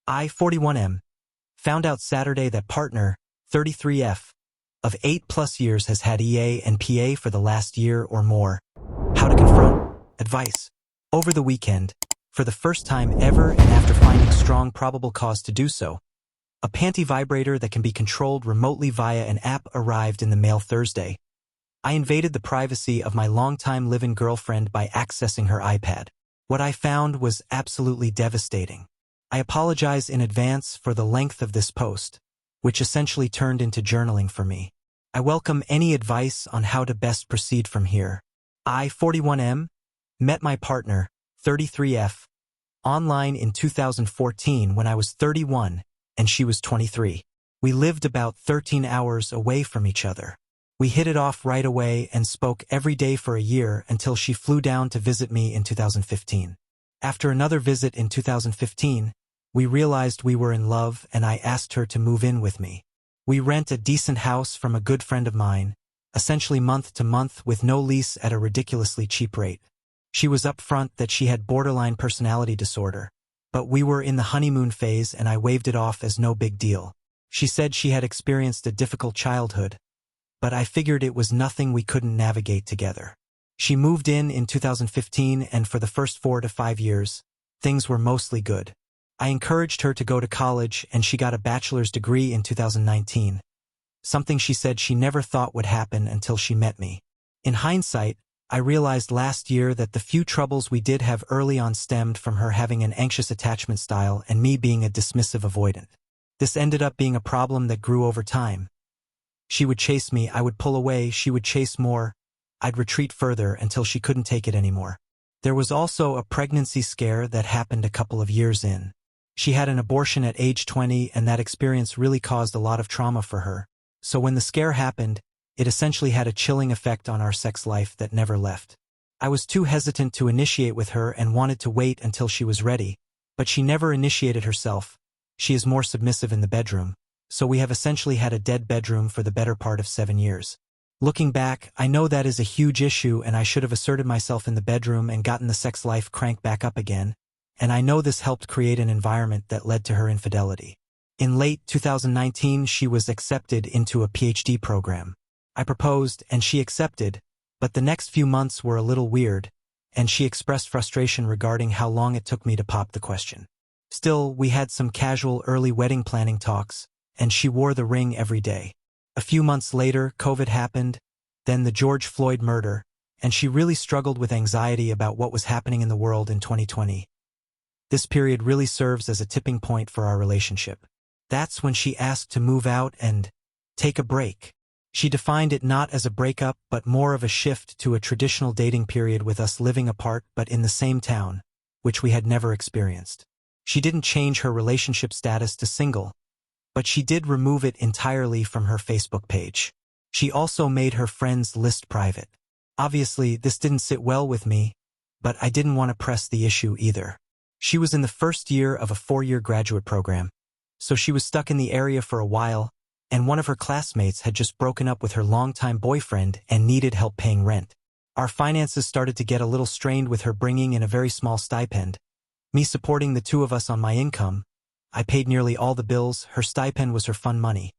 I-41M. Found out Saturday that partner, 33F, of 8+ years has had EA and PA for the last year or more. How to confront? Advice. Over the weekend, for the first time ever and after finding strong probable cause to do so, a panty vibrator that can be controlled remotely via an app arrived in the mail Thursday. I invaded the privacy of my longtime live-in girlfriend by accessing her iPad. What I found was absolutely devastating. I apologize in advance for the length of this post, which essentially turned into journaling for me. I welcome any advice on how to best proceed from here. I-41M met my partner, 33F, online in 2014 when I was 31 and she was 23. We lived about 13 hours away from each other. We hit it off right away and spoke every day for a year until she flew down to visit me in 2015. After another visit in 2015, we realized we were in love and I asked her to move in with me. We rent a decent house from a good friend of mine, essentially month to month with no lease at a ridiculously cheap rate. She was upfront that she had borderline personality disorder, but we were in the honeymoon phase and I waved it off as no big deal. She said she had experienced a difficult childhood, but I figured it was nothing we couldn't navigate together. She moved in 2015 and for the first 4 to 5 years, things were mostly good. I encouraged her to go to college and she got a bachelor's degree in 2019, something she said she never thought would happen until she met me. In hindsight, I realized last year that the few troubles we did have early on stemmed from her having an anxious attachment style and me being a dismissive avoidant. This ended up being a problem that grew over time. She would chase me, I would pull away, she would chase more, I'd retreat further until she couldn't take it anymore. There was also a pregnancy scare that happened a couple of years in. She had an abortion at age 20 and that experience really caused a lot of trauma for her. So when the scare happened, it essentially had a chilling effect on our sex life that never left. I was too hesitant to initiate with her and wanted to wait until she was ready, but she never initiated herself. She is more submissive in the bedroom, so we have essentially had a dead bedroom for the better part of 7 years. Looking back, I know that is a huge issue and I should have asserted myself in the bedroom and gotten the sex life cranked back up again, and I know this helped create an environment that led to her infidelity. In late 2019, she was accepted into a PhD program. I proposed and she accepted, but the next few months were a little weird, and she expressed frustration regarding how long it took me to pop the question. Still, we had some casual early wedding planning talks, and she wore the ring every day. A few months later, COVID happened, then the George Floyd murder, and she really struggled with anxiety about what was happening in the world in 2020. This period really serves as a tipping point for our relationship. That's when she asked to move out and take a break. She defined it not as a breakup but more of a shift to a traditional dating period with us living apart but in the same town, which we had never experienced. She didn't change her relationship status to single, but she did remove it entirely from her Facebook page. She also made her friends list private. Obviously, this didn't sit well with me, but I didn't want to press the issue either. She was in the first year of a 4-year graduate program, so she was stuck in the area for a while, and one of her classmates had just broken up with her longtime boyfriend and needed help paying rent. Our finances started to get a little strained with her bringing in a very small stipend. Me supporting the two of us on my income, I paid nearly all the bills. Her stipend was her fun money.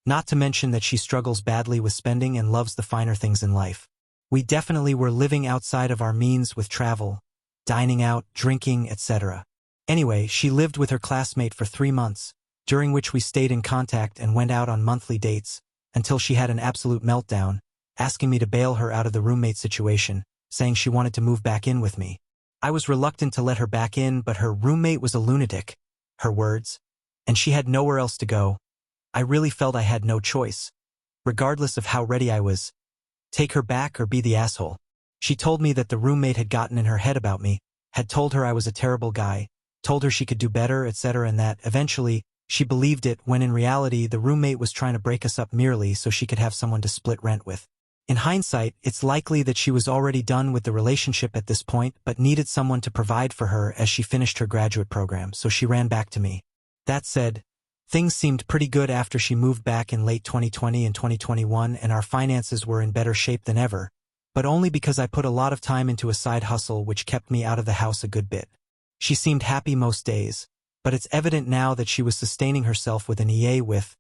Not to mention that she struggles badly with spending and loves the finer things in life. We definitely were living outside of our means with travel, dining out, drinking, etc. Anyway, she lived with her classmate for 3 months, during which we stayed in contact and went out on monthly dates, until she had an absolute meltdown, asking me to bail her out of the roommate situation, saying she wanted to move back in with me. I was reluctant to let her back in, but her roommate was a lunatic, her words, and she had nowhere else to go. I really felt I had no choice, regardless of how ready I was. Take her back or be the asshole. She told me that the roommate had gotten in her head about me, had told her I was a terrible guy, told her she could do better, etc., and that, eventually, she believed it when in reality the roommate was trying to break us up merely so she could have someone to split rent with. In hindsight, it's likely that she was already done with the relationship at this point but needed someone to provide for her as she finished her graduate program, so she ran back to me. That said, things seemed pretty good after she moved back in late 2020 and 2021 and our finances were in better shape than ever, but only because I put a lot of time into a side hustle which kept me out of the house a good bit. She seemed happy most days, But it's evident now that she was sustaining herself with an EA with,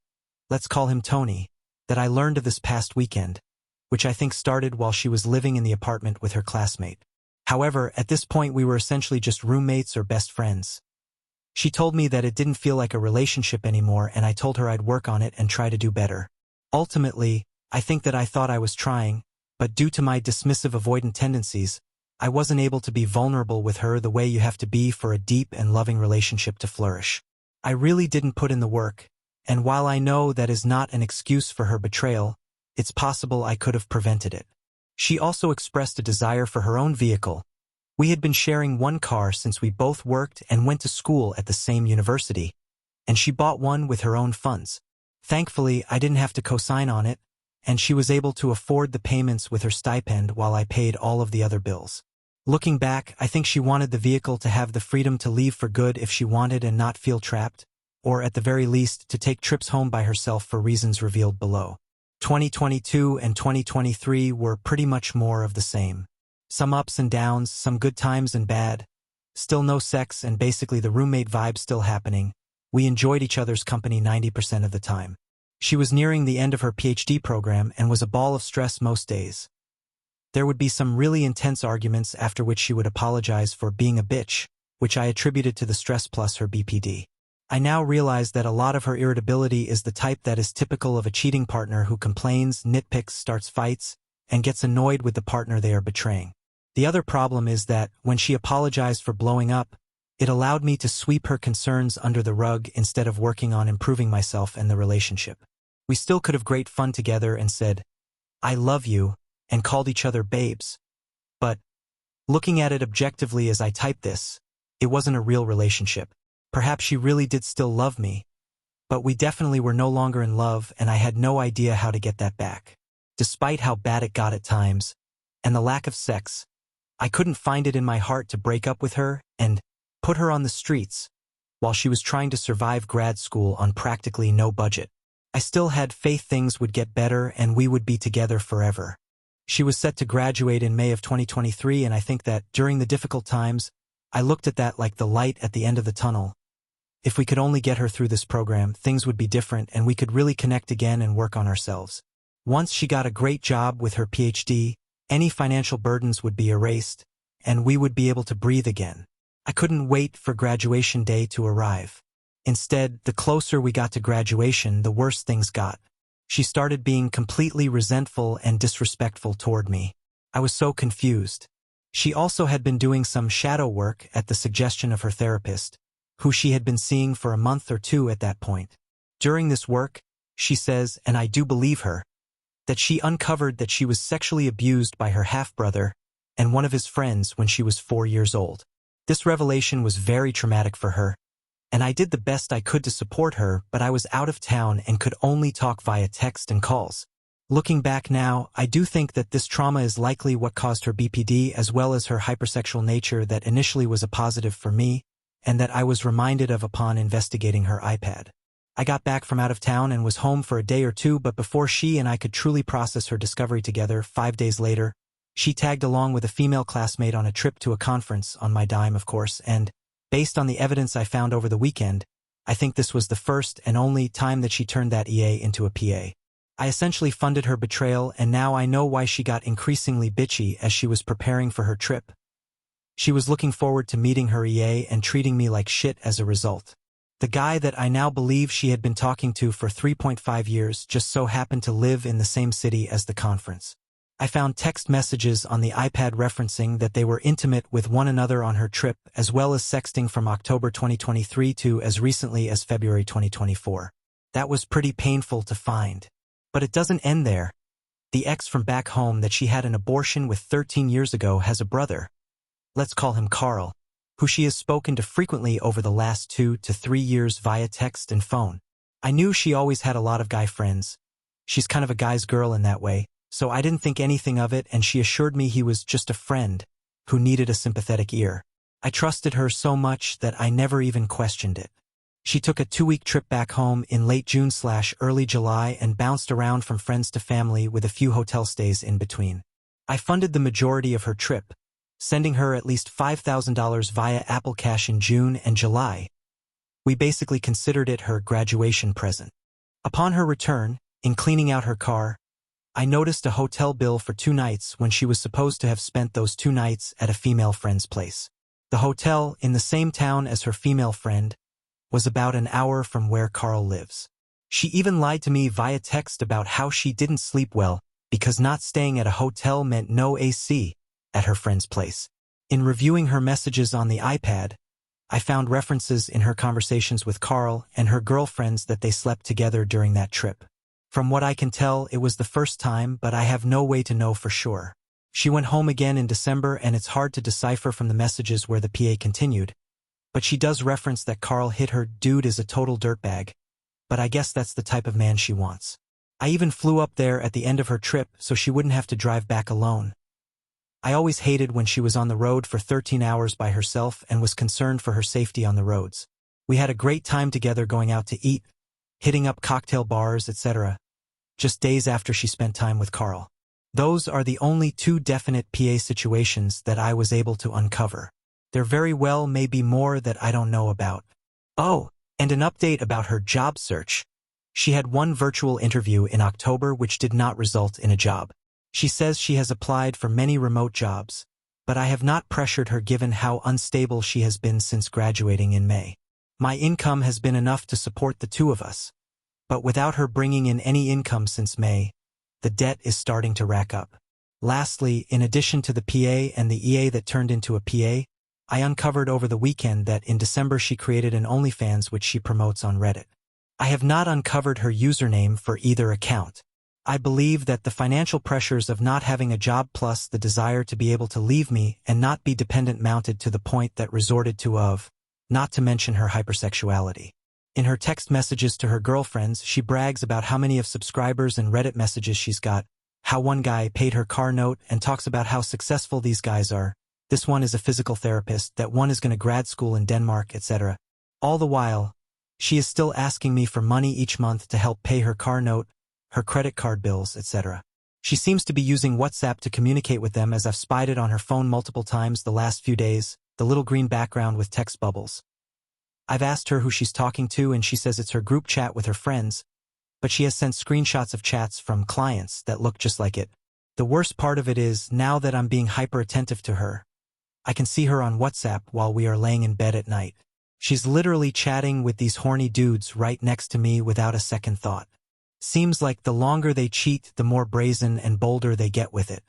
let's call him Tony, that I learned of this past weekend, which I think started while she was living in the apartment with her classmate. However, at this point we were essentially just roommates or best friends. She told me that it didn't feel like a relationship anymore, and I told her I'd work on it and try to do better. Ultimately, I think that I thought I was trying, but due to my dismissive avoidant tendencies, I wasn't able to be vulnerable with her the way you have to be for a deep and loving relationship to flourish. I really didn't put in the work, and while I know that is not an excuse for her betrayal, it's possible I could have prevented it. She also expressed a desire for her own vehicle. We had been sharing one car since we both worked and went to school at the same university, and she bought one with her own funds. Thankfully, I didn't have to co-sign on it, and she was able to afford the payments with her stipend while I paid all of the other bills. Looking back, I think she wanted the vehicle to have the freedom to leave for good if she wanted and not feel trapped, or at the very least to take trips home by herself for reasons revealed below. 2022 and 2023 were pretty much more of the same. Some ups and downs, some good times and bad. Still no sex and basically the roommate vibe still happening. We enjoyed each other's company 90% of the time. She was nearing the end of her PhD program and was a ball of stress most days. There would be some really intense arguments after which she would apologize for being a bitch, which I attributed to the stress plus her BPD. I now realize that a lot of her irritability is the type that is typical of a cheating partner who complains, nitpicks, starts fights, and gets annoyed with the partner they are betraying. The other problem is that, when she apologized for blowing up, it allowed me to sweep her concerns under the rug instead of working on improving myself and the relationship. We still could have great fun together and said, "I love you," and called each other babes. But, looking at it objectively as I type this, it wasn't a real relationship. Perhaps she really did still love me, but we definitely were no longer in love, and I had no idea how to get that back. Despite how bad it got at times, and the lack of sex, I couldn't find it in my heart to break up with her and put her on the streets while she was trying to survive grad school on practically no budget. I still had faith things would get better and we would be together forever. She was set to graduate in May of 2023, and I think that, during the difficult times, I looked at that like the light at the end of the tunnel. If we could only get her through this program, things would be different and we could really connect again and work on ourselves. Once she got a great job with her PhD, any financial burdens would be erased, and we would be able to breathe again. I couldn't wait for graduation day to arrive. Instead, the closer we got to graduation, the worse things got. She started being completely resentful and disrespectful toward me. I was so confused. She also had been doing some shadow work at the suggestion of her therapist, who she had been seeing for a month or two at that point. During this work, she says, and I do believe her, that she uncovered that she was sexually abused by her half-brother and one of his friends when she was 4 years old. This revelation was very traumatic for her, and I did the best I could to support her, but I was out of town and could only talk via text and calls. Looking back now, I do think that this trauma is likely what caused her BPD, as well as her hypersexual nature that initially was a positive for me, and that I was reminded of upon investigating her iPad. I got back from out of town and was home for a day or two, but before she and I could truly process her discovery together, 5 days later, she tagged along with a female classmate on a trip to a conference, on my dime of course, and, based on the evidence I found over the weekend, I think this was the first and only time that she turned that EA into a PA. I essentially funded her betrayal, and now I know why she got increasingly bitchy as she was preparing for her trip. She was looking forward to meeting her EA and treating me like shit as a result. The guy that I now believe she had been talking to for 3.5 years just so happened to live in the same city as the conference. I found text messages on the iPad referencing that they were intimate with one another on her trip, as well as sexting from October 2023 to as recently as February 2024. That was pretty painful to find. But it doesn't end there. The ex from back home that she had an abortion with 13 years ago has a brother. Let's call him Carl, who she has spoken to frequently over the last 2 to 3 years via text and phone. I knew she always had a lot of guy friends. She's kind of a guy's girl in that way, so I didn't think anything of it, and she assured me he was just a friend who needed a sympathetic ear. I trusted her so much that I never even questioned it. She took a 2-week trip back home in late June/early July and bounced around from friends to family with a few hotel stays in between. I funded the majority of her trip, sending her at least $5,000 via Apple Cash in June and July. We basically considered it her graduation present. Upon her return, in cleaning out her car, I noticed a hotel bill for 2 nights when she was supposed to have spent those 2 nights at a female friend's place. The hotel, in the same town as her female friend, was about an hour from where Carl lives. She even lied to me via text about how she didn't sleep well because not staying at a hotel meant no AC at her friend's place. In reviewing her messages on the iPad, I found references in her conversations with Carl and her girlfriends that they slept together during that trip. From what I can tell, it was the first time, but I have no way to know for sure. She went home again in December, and it's hard to decipher from the messages where the PA continued, but she does reference that Carl hit her. Dude is a total dirtbag, but I guess that's the type of man she wants. I even flew up there at the end of her trip so she wouldn't have to drive back alone. I always hated when she was on the road for 13 hours by herself and was concerned for her safety on the roads. We had a great time together going out to eat, hitting up cocktail bars, etc., just days after she spent time with Carl. Those are the only 2 definite PA situations that I was able to uncover. There very well may be more that I don't know about. Oh, and an update about her job search. She had 1 virtual interview in October which did not result in a job. She says she has applied for many remote jobs, but I have not pressured her given how unstable she has been since graduating in May. My income has been enough to support the 2 of us, but without her bringing in any income since May, the debt is starting to rack up. Lastly, in addition to the PA and the EA that turned into a PA, I uncovered over the weekend that in December she created an OnlyFans which she promotes on Reddit. I have not uncovered her username for either account. I believe that the financial pressures of not having a job plus the desire to be able to leave me and not be dependent mounted to the point that resorted to of, not to mention her hypersexuality. In her text messages to her girlfriends, she brags about how many of subscribers and Reddit messages she's got, how one guy paid her car note, and talks about how successful these guys are. This one is a physical therapist, that one is going to grad school in Denmark, etc. All the while, she is still asking me for money each month to help pay her car note, her credit card bills, etc. She seems to be using WhatsApp to communicate with them, as I've spied it on her phone multiple times the last few days, the little green background with text bubbles. I've asked her who she's talking to and she says it's her group chat with her friends, but she has sent screenshots of chats from clients that look just like it. The worst part of it is, now that I'm being hyper-attentive to her, I can see her on WhatsApp while we are laying in bed at night. She's literally chatting with these horny dudes right next to me without a second thought. Seems like the longer they cheat, the more brazen and bolder they get with it.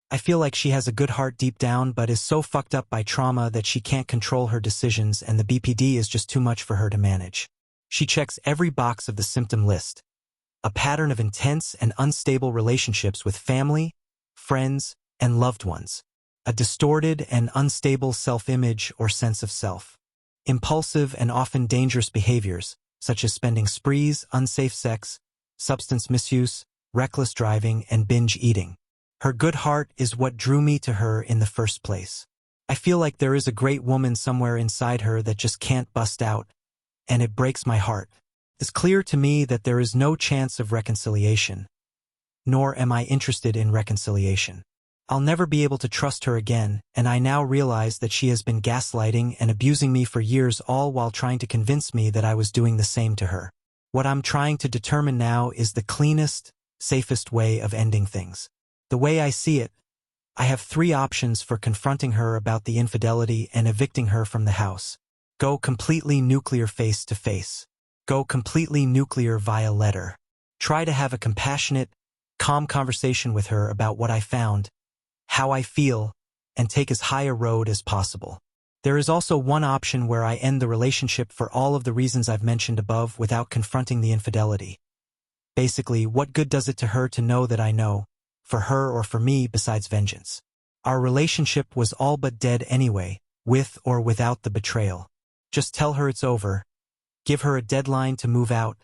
I feel like she has a good heart deep down but is so fucked up by trauma that she can't control her decisions and the BPD is just too much for her to manage. She checks every box of the symptom list. A pattern of intense and unstable relationships with family, friends, and loved ones. A distorted and unstable self-image or sense of self. Impulsive and often dangerous behaviors, such as spending sprees, unsafe sex, substance misuse, reckless driving, and binge eating. Her good heart is what drew me to her in the first place. I feel like there is a great woman somewhere inside her that just can't bust out, and it breaks my heart. It's clear to me that there is no chance of reconciliation, nor am I interested in reconciliation. I'll never be able to trust her again, and I now realize that she has been gaslighting and abusing me for years, all while trying to convince me that I was doing the same to her. What I'm trying to determine now is the cleanest, safest way of ending things. The way I see it, I have 3 options for confronting her about the infidelity and evicting her from the house. Go completely nuclear face to face. Go completely nuclear via letter. Try to have a compassionate, calm conversation with her about what I found, how I feel, and take as high a road as possible. There is also one option where I end the relationship for all of the reasons I've mentioned above without confronting the infidelity. Basically, what good does it to her to know that I know, for her or for me, besides vengeance? Our relationship was all but dead anyway, with or without the betrayal. Just tell her it's over, give her a deadline to move out,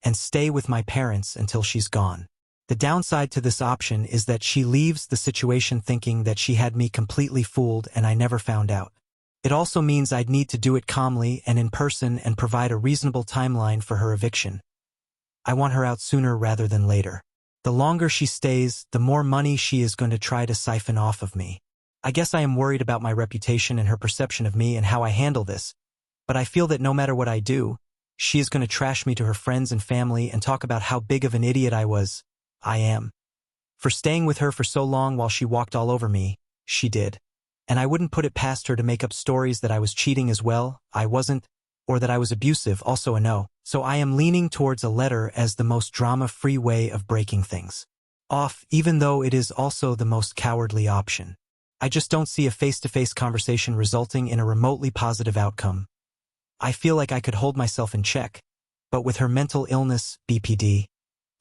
and stay with my parents until she's gone. The downside to this option is that she leaves the situation thinking that she had me completely fooled and I never found out. It also means I'd need to do it calmly and in person and provide a reasonable timeline for her eviction. I want her out sooner rather than later. The longer she stays, the more money she is going to try to siphon off of me. I guess I am worried about my reputation and her perception of me and how I handle this, But I feel that no matter what I do, she is going to trash me to her friends and family and talk about how big of an idiot I am. For staying with her for so long while she walked all over me, she did. And I wouldn't put it past her to make up stories that I was cheating as well, I wasn't, or that I was abusive, also a no. So I am leaning towards a letter as the most drama-free way of breaking things off, even though it is also the most cowardly option. I just don't see a face-to-face conversation resulting in a remotely positive outcome. I feel like I could hold myself in check, but with her mental illness, BPD,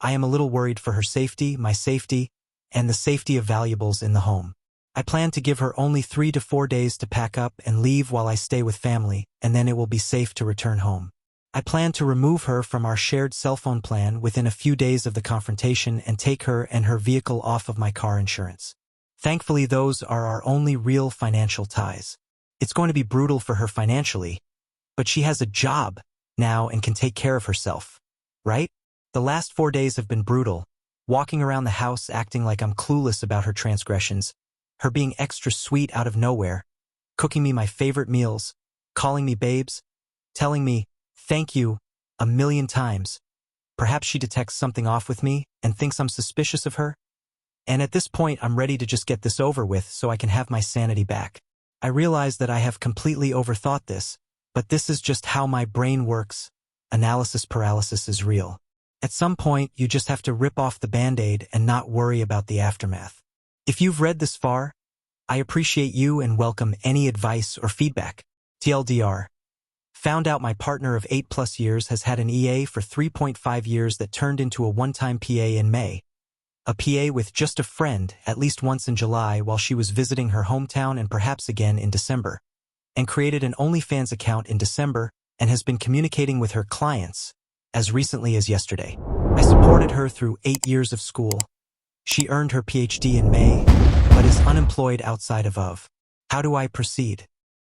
I am a little worried for her safety, my safety, and the safety of valuables in the home. I plan to give her only 3 to 4 days to pack up and leave while I stay with family, and then it will be safe to return home. I plan to remove her from our shared cell phone plan within a few days of the confrontation and take her and her vehicle off of my car insurance. Thankfully, those are our only real financial ties. It's going to be brutal for her financially, but she has a job now and can take care of herself, right? The last 4 days have been brutal, walking around the house acting like I'm clueless about her transgressions, her being extra sweet out of nowhere, cooking me my favorite meals, calling me babes, telling me, thank you, a million times. Perhaps she detects something off with me and thinks I'm suspicious of her. And at this point, I'm ready to just get this over with so I can have my sanity back. I realize that I have completely overthought this, but this is just how my brain works. Analysis paralysis is real. At some point, you just have to rip off the Band-Aid and not worry about the aftermath. If you've read this far, I appreciate you and welcome any advice or feedback. TLDR. Found out my partner of 8+ years has had an EA for 3.5 years that turned into a one-time PA in May. A PA with just a friend at least once in July while she was visiting her hometown and perhaps again in December. And created an OnlyFans account in December and has been communicating with her clients as recently as yesterday. I supported her through 8 years of school. She earned her PhD in May, but is unemployed outside of. How do I proceed?